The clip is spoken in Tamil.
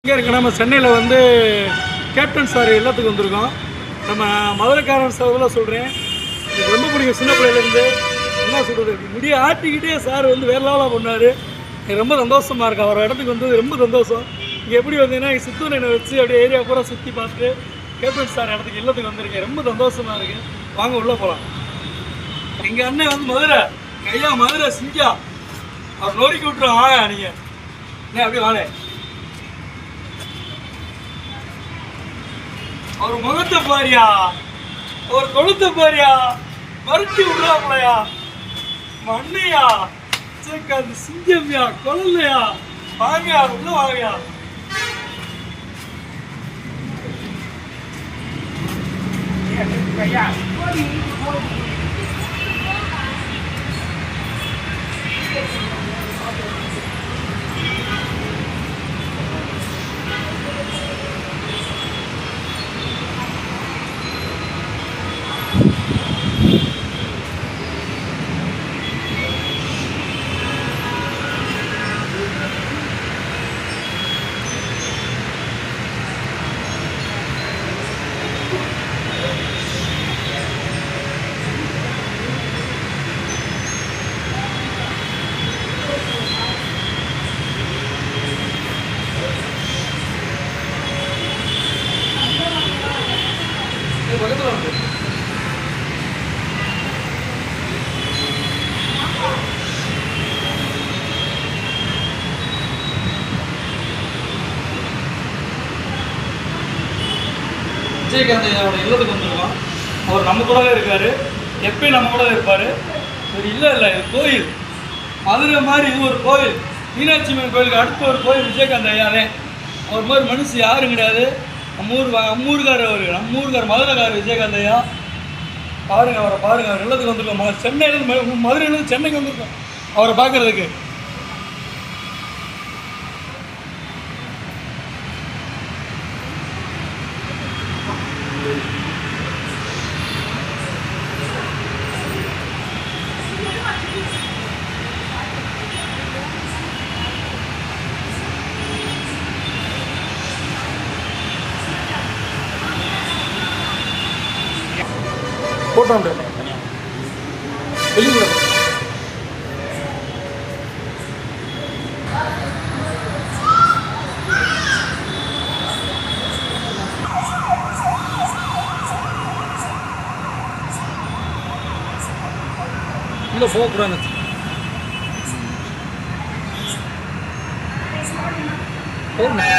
இங்கே இருக்க நம்ம சென்னையில் வந்து கேப்டன் சார் எல்லாத்துக்கும் வந்திருக்கோம். நம்ம மதுரைக்காரன் சார்லாம் சொல்கிறேன், எனக்கு ரொம்ப பிடிக்கும். சின்ன பிள்ளையிலேருந்து என்ன சொல்கிறது, முடிய ஆட்டிக்கிட்டே சார் வந்து வேறு லெவலாக பண்ணார். எனக்கு ரொம்ப சந்தோஷமாக இருக்குது. அவர் இடத்துக்கு வந்து ரொம்ப சந்தோஷம். இங்கே எப்படி வந்தீங்கன்னா சித்தூர் என்னை வச்சு அப்படியே ஏரியா பூரா சுற்றி பார்த்துட்டு கேப்டன் சார் இடத்துக்கு எல்லாத்துக்கு வந்திருக்கேன். ரொம்ப சந்தோஷமாக இருக்குது. வாங்க உள்ளே போகலாம். எங்கள் அண்ணன் வந்து மதுரை ஐயா, மதுரை சிங்கா, அவர் நோடிக்கி விட்டுருவோம். வாங்க நீங்கள் என்ன அப்படியே வாங்க. ஒரு முகத்தை பாரியா, ஒரு கொளுத்த பாரியா, மறுத்தி விடுறாங்களையா, மண்ணையா, சேக்காது சிங்கம்யா, கொள்ளலையா, வாங்கயா உள்ள வாங்கயா. விஜயகாந்த் ஐயாவோட இல்லத்துக்கு வந்துருக்கோம். அவர் நம்ம கூடவே இருக்கார், எப்பயும் நம்ம கூட இருப்பார். ஒரு இல்லை இது கோயில், மதுரை மாதிரி இது ஒரு கோயில். மீனாட்சி அம்மன் கோயிலுக்கு அடுத்த ஒரு கோயில் விஜயகாந்த் ஐயாவே. அவர் மாதிரி மனுஷன் யாரும் கிடையாது. நம்மூருக்கார் அவர், நம்மூருக்கார் மதுரைக்கார் விஜயகாந்த் ஐயா. பாருங்கள் அவரை பாருங்கள். அவர் இல்லத்துக்கு வந்துருக்கோம். சென்னையிலேருந்து மதுரையிலேருந்து சென்னைக்கு வந்திருக்கோம் அவரை பார்க்குறதுக்கு. போட்டோம் வெளியே இல்லை போகக்கூடாது. போகணும்